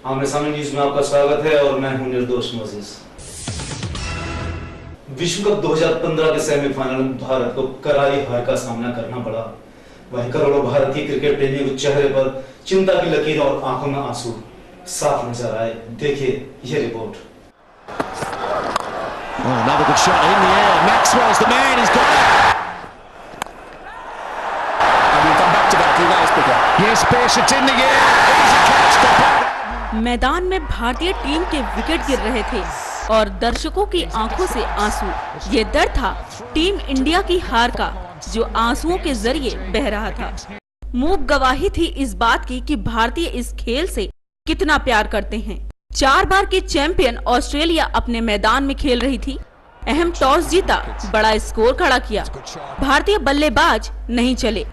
आमने सामने न्यूज में आपका स्वागत है और मैं हूं निर्दोष मोसेस। विश्व कप 2015 के सेमीफाइनल में भारत को करारी हार का सामना करना पड़ा। वहीं करोड़ों भारतीय क्रिकेट प्रेमियों के चेहरे पर चिंता की लकीर और आंखों में आंसू साफ नजर आए। देखिए ये report. Another good shot in the air. Maxwell's the man. He's got it. And we'll come back to that. That was bigger. Yes, Pearce, it's in the air. Easy catch. मैदान में भारतीय टीम के wicket गिर रहे थे और दर्शकों की आंखों से आंसू। ये डर था टीम इंडिया की हार का, जो आंसुओं के जरिए बह रहा था। मूक गवाही थी इस बात की कि भारतीय इस खेल से कितना प्यार करते हैं। 4 बार की चैंपियन ऑस्ट्रेलिया अपने मैदान में खेल रही थी। अहम टॉस जीता, बड़ा स्कोर खड़ा किया। भारतीय बल्लेबाज नहीं चले।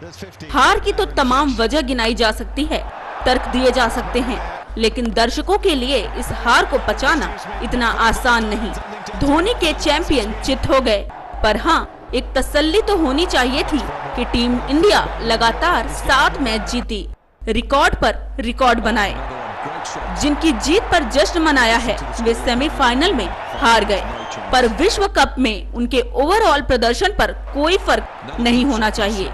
हार की तो तमाम वजह गिनाई जा सकती है, तर्क दिए जा सकते हैं, लेकिन दर्शकों के लिए इस हार को पचाना इतना आसान नहीं। धोनी के चैंपियन चित हो गए, पर हाँ, एक तसल्ली तो होनी चाहिए थी कि टीम इंडिया लगातार 7 मैच जीती, रिकॉर्ड पर रिकॉर्ड बनाए। जिनकी जीत पर जश्न मनाया है वे सेमीफाइनल में हार गए, पर विश्व कप में उनके ओवरऑल प्रदर्शन पर कोई फर्क नहीं होना चाहिए।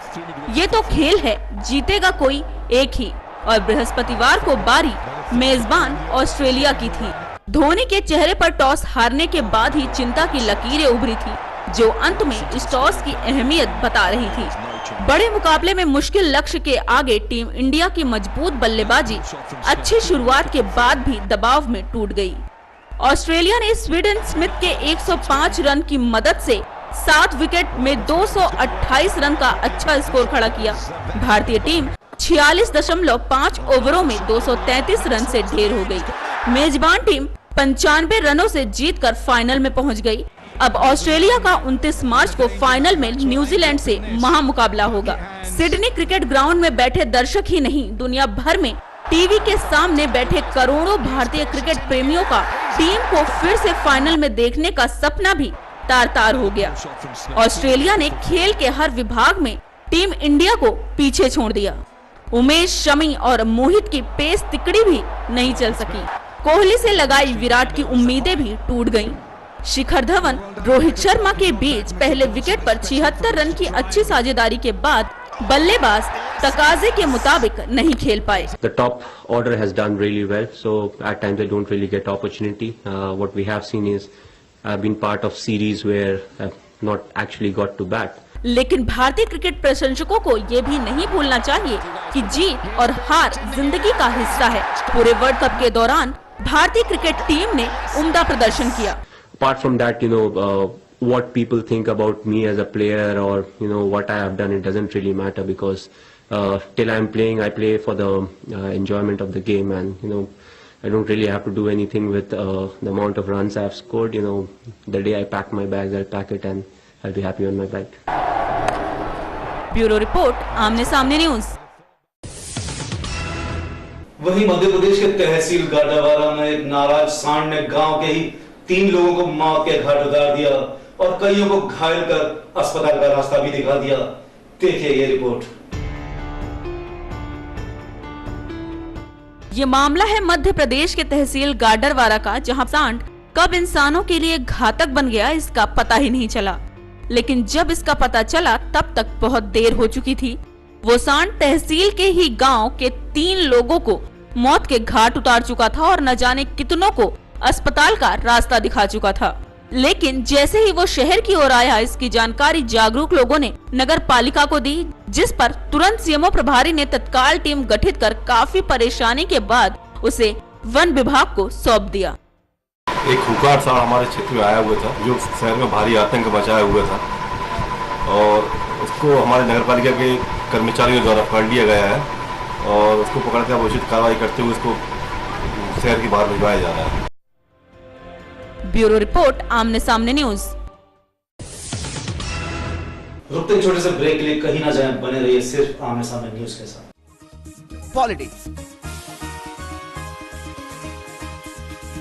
ये तो खेल है, जीतेगा कोई एक ही। और बृहस्पतिवार को बारी मेजबान ऑस्ट्रेलिया की थी। धोनी के चेहरे पर टॉस हारने के बाद ही चिंता की लकीरें उभरी थी, जो अंत में इस टॉस की अहमियत बता रही थी। बड़े मुकाबले में मुश्किल लक्ष्य के आगे टीम इंडिया की मजबूत बल्लेबाजी अच्छी शुरुआत के बाद भी दबाव में टूट गई। ऑस्ट्रेलिया ने स्वीडन स्मिथ के 105 रन की मदद से 7 विकेट में 228 रन का अच्छा स्कोर खड़ा किया। भारतीय टीम 46.5 ओवरों में 233 रन से ढेर हो गई। मेजबान टीम 95 रनों से जीतकर फाइनल में पहुंच गई। अब ऑस्ट्रेलिया का 29 मार्च को फाइनल में न्यूजीलैंड से महामुकाबला होगा। सिडनी क्रिकेट ग्राउंड में बैठे दर्शक ही नहीं, दुनिया भर में टीवी के सामने बैठे करोड़ों भारतीय क्रिकेट प्रेमियों का टीम को फिर से फाइनल में देखने का सपना भी तार-तार हो गया। ऑस्ट्रेलिया ने खेल के हर विभाग में टीम इंडिया को पीछे छोड़ दिया। उमेश, शमी और मोहित की पेस तिकड़ी भी नहीं चल सकी। कोहली से लगाई विराट की उम्मीदें भी टूट गयीं। शिखर धवन, रोहित शर्मा के बीच पहले विकेट पर 76 रन की अच्छी साझेदारी के बाद बल्लेबाज तकाजे के मुताबिक नहीं खेल पाए। The top order has done really well, so at times I don't really get opportunity. What we have seen is I've been part of series where I've not actually got to bat. लेकिन भारतीय cricket प्रशंसकों को ये भी नहीं भूलना चाहिए कि जीत और हार जिंदगी का हिस्सा है। पूरे वर्ल्ड कप के दौरान भारतीय क्रिकेट टीम ने उम्दा प्रदर्शन किया। Apart from that, what people think about me as a player or, what I have done, it doesn't really matter because till I'm playing, I play for the enjoyment of the game and, I don't really have to do anything with the amount of runs I have scored. The day I pack my bags, I'll pack it and I'll be happy on my flight. Bureau report, आमने सामने news. वहीं मध्य प्रदेश के तहसील गाडावारा में एक नाराज सांड ने गांव के ही 3 लोगों को मौत के घाट उतार दिया और कईयों को घायल कर अस्पताल का रास्ता भी दिखा दिया। देखिए ये रिपोर्ट। ये मामला है मध्य प्रदेश के तहसील गाडरवारा का, जहां सांड कब इंसानों के लिए घातक बन गया इसका पता ही नहीं चला। लेकिन जब इसका पता चला तब तक बहुत देर हो चुकी थी। वो सांड तहसील के ही गांव के 3 लोगों को मौत के घाट उतार चुका था और न जाने कितनों को अस्पताल का रास्ता दिखा चुका था। लेकिन जैसे ही वो शहर की ओर आया, इसकी जानकारी जागरूक लोगों ने नगर पालिका को दी, जिस पर तुरंत सीएमओ प्रभारी ने तत्काल टीम गठित कर काफी परेशानी के बाद उसे वन विभाग को सौंप दिया। एक हुकार सांड हमारे क्षेत्र में आया हुआ था, जो शहर में भारी आतंक मचाया हुआ था और उसको हमारे नगर पालिका के कर्मचारियों द्वारा पकड़ लिया गया है और उसको पकड़कर उचित कार्रवाई करते हुए उसको शहर के बाहर भिजवाया जा रहा है। ब्यूरो रिपोर्ट, आमने सामने न्यूज। रुकते छोटे से ब्रेक लिए कहीं ना जाएं, बने रहिए सिर्फ आमने सामने न्यूज के साथ। Politics,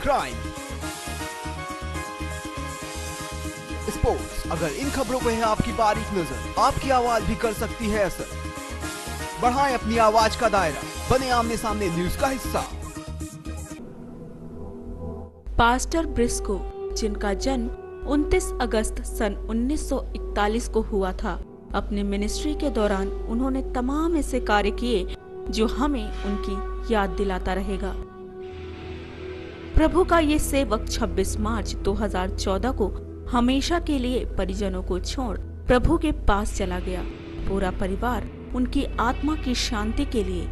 crime, sports. अगर इन खबरों पे है आपकी बारीक नजर, आपकी आवाज भी कर सकती है असर। बढ़ाएं अपनी आवाज का दायरा, बने आमने सामने न्यूज का हिस्सा। पास्टर ब्रिस्को, जिनका जन्म 29 अगस्त सन 1941 को हुआ था, अपने मिनिस्ट्री के दौरान उन्होंने तमाम ऐसे कार्य किए जो हमें उनकी याद दिलाता रहेगा। प्रभु का ये सेवक 26 मार्च 2014 को हमेशा के लिए परिजनों को छोड़ प्रभु के पास चला गया। पूरा परिवार उनकी आत्मा की शांति के लिए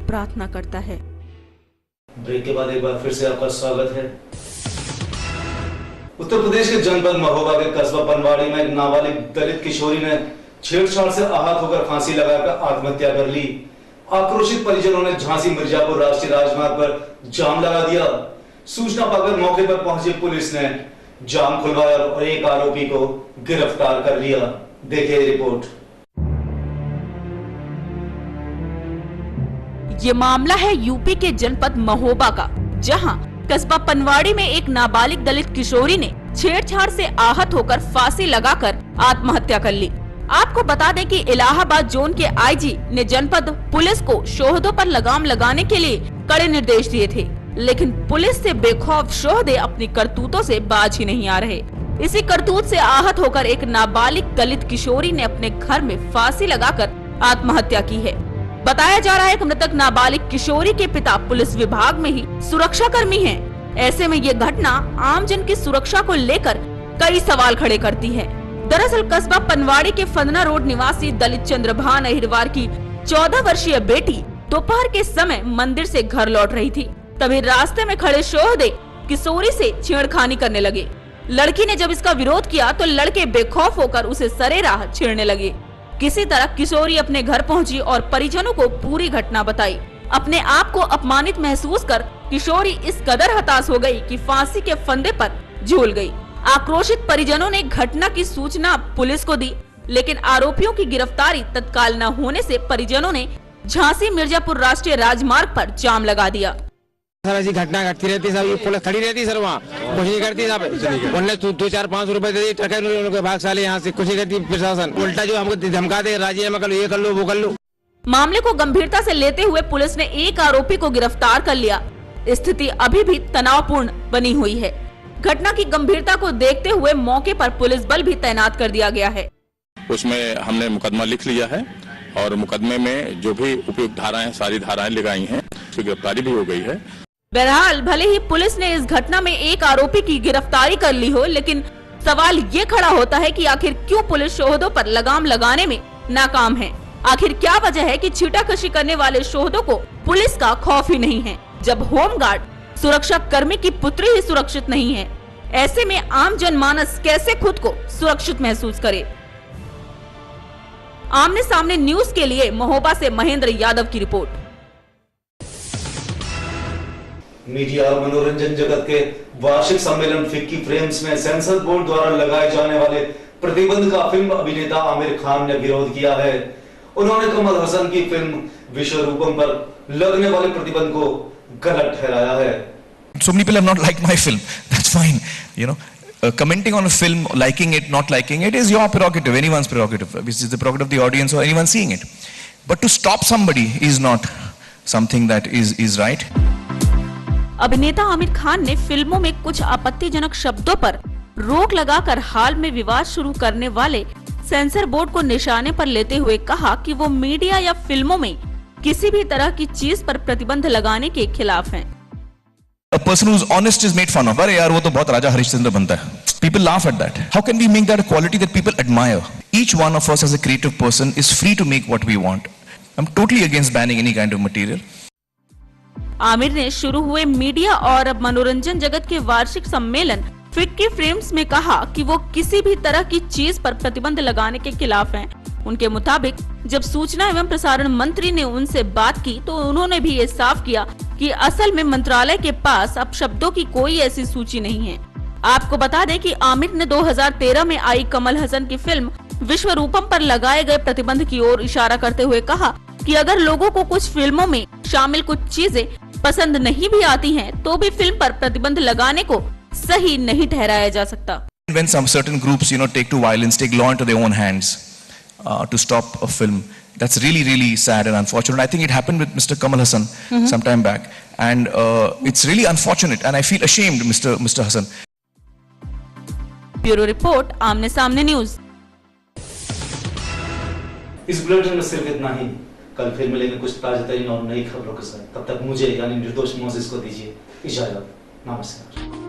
प्रार्थना करता है। ब्रेक के बाद एक बार फिर से आपका स्वागत है। उत्तर प्रदेश के जनपद महोबा के कस्बा पनवाड़ी में एक नाबालिग दलित किशोरी ने छेड़छाड़ से आहत होकर फांसी लगाकर आत्महत्या कर ली। आक्रोशित परिजनों ने झांसी मिर्जापुर राष्ट्रीय राजमार्ग पर जाम लगा दिया। सूचना पाकर मौके पर पहुंची पुलिस ने जाम खुलवाया और एक आरोपी को गिरफ्तार कर लिया। देखिए रिपोर्ट। ये मामला है यूपी के जनपद महोबा का, जहां कस्बा पनवाड़ी में एक नाबालिग दलित किशोरी ने छेड़छाड़ से आहत होकर फांसी लगाकर आत्महत्या कर ली। आपको बता दें कि इलाहाबाद जोन के आईजी ने जनपद पुलिस को शोहदों पर लगाम लगाने के लिए कड़े निर्देश दिए थे, लेकिन पुलिस से बेखौफ शोहदे अपनी करतूतों से बाज ही नहीं आ रहे। इसी करतूत से आहत होकर एक नाबालिग दलित किशोरी ने अपने घर में फांसी लगाकर आत्महत्या की है। बताया जा रहा है कि मृतक नाबालिग किशोरी के पिता पुलिस विभाग में ही सुरक्षा कर्मी हैं। ऐसे में ये घटना आम जन की सुरक्षा को लेकर कई सवाल खड़े करती है। दरअसल कस्बा पनवाड़ी के फंदना रोड निवासी दलित चंद्रभान अहिरवार की 14 वर्षीय बेटी दोपहर के समय मंदिर से घर लौट रही थी। तभी रास्ते में खड़े शोहदे किशोरी से छेड़खानी करने लगे। लड़की ने जब इसका विरोध किया तो लड़के बेखौफ होकर उसे सरेराह छेड़ने लगे। किसी तरह किशोरी अपने घर पहुंची और परिजनों को पूरी घटना बताई। अपने आप को अपमानित महसूस कर किशोरी इस कदर हताश हो गई कि फांसी के फंदे पर झूल गई। आक्रोशित परिजनों ने घटना की सूचना पुलिस को दी, लेकिन आरोपियों की गिरफ्तारी तत्काल न होने से परिजनों ने झांसी मिर्जापुर राष्ट्रीय राजमार्ग पर जाम लगा दिया। सर ऐसी घटना घटती रहती है, सब पुलिस खड़ी रहती है सर, वहाँ कुछ नहीं करती साहब। उन्होंने 2-4-5 रुपए दे दिए, भागशाली यहाँ से कुछ नहीं करती प्रशासन। उल्टा जो हमको धमका दे, राजीनामा कर लो, ये कर लो, वो कर लो। मामले को गंभीरता से लेते हुए पुलिस ने एक आरोपी को गिरफ्तार कर लिया। स्थिति अभी भी तनावपूर्ण बनी हुई है। घटना की गंभीरता को देखते हुए मौके पर पुलिस बल भी तैनात कर दिया गया है। उसमें हमने मुकदमा लिख लिया है और मुकदमे में जो भी उपयुक्त धाराएं, सारी धाराएं लगाई हैं, उसकी गिरफ्तारी भी हो गई है। बहरहाल भले ही पुलिस ने इस घटना में एक आरोपी की गिरफ्तारी कर ली हो, लेकिन सवाल ये खड़ा होता है कि आखिर क्यों पुलिस शोहदों पर लगाम लगाने में नाकाम है। आखिर क्या वजह है कि छीटाकशी करने वाले शोहदों को पुलिस का खौफ ही नहीं है, जब होमगार्ड सुरक्षा कर्मी की पुत्री ही सुरक्षित नहीं है। ऐसे में आम जनमानस कैसे खुद को सुरक्षित महसूस करे। आमने सामने न्यूज के लिए महोबा से महेंद्र यादव की रिपोर्ट। मीडिया और मनोरंजन जगत के वार्षिक सम्मेलन फिक्की फ्रेम्स में सेंसर बोर्ड द्वारा लगाए जाने वाले प्रतिबंध का फिल्म अभिनेता आमिर खान ने विरोध किया है। उन्होंने कमल हसन की फिल्म विश्वरूपम पर लगने वाले प्रतिबंध को गलत ठहराया है। So many people have not liked my film. That's fine. You know, commenting on a film, liking it, not liking it is your prerogative, anyone's prerogative. This is the prerogative of the audience or anyone seeing it. But to stop somebody is not something that is right. अभिनेता आमिर खान ने फिल्मों में कुछ आपत्तिजनक शब्दों पर रोक लगाकर हाल में विवाद शुरू करने वाले सेंसर बोर्ड को निशाने पर लेते हुए कहा कि वो मीडिया या फिल्मों में किसी भी तरह की चीज पर प्रतिबंध लगाने के खिलाफ हैं। A person who's honest is made fun of. अरे यार वो तो बहुत राजा हरिश्चंद्र बनता है. People laugh at that. How can we make that a quality that people admire? Each one of us as a creative person is free to make what we want. I'm totally against banning any kind of material. Aamir ने शुरू हुए media और मनोरंजन जगत के वार्षिक सम्मेलन FICCI frames में कहा कि वो किसी भी तरह की चीज पर प्रतिबंध लगाने के खिलाफ हैं। उनके मुताबिक जब सूचना एवं प्रसारण मंत्री ने उनसे बात की तो उन्होंने भी ये साफ किया कि असल में मंत्रालय के पास अब शब्दों की कोई ऐसी सूची नहीं है। आपको बता दें कि आमिर ने 2013 में आई कमल हसन की फिल्म विश्वरूपम पर लगाए गए प्रतिबंध की ओर इशारा करते हुए कहा कि अगर लोगों को कुछ फिल्मों में शामिल कुछ चीजें पसंद नहीं भी आती हैं, तो भी फिल्म पर प्रतिबंध लगाने को सही नहीं ठहराया जा सकता। When some certain groups, take to violence, take law into their own hands to stop a film, That's really, really sad and unfortunate. I think it happened with Mr. Kamal Hassan some time back, and it's really unfortunate. And I feel ashamed, Mr. Hassan. Bureau report, आमने सामने news. इस bulletin में सिर्फ इतना ही। कल फिर मिलेंगे कुछ ताजा तरीन और नई खबरों के साथ। तब तक मुझे यानी निर्दोष मोसेस को दीजिए इजाजत। नमस्कार।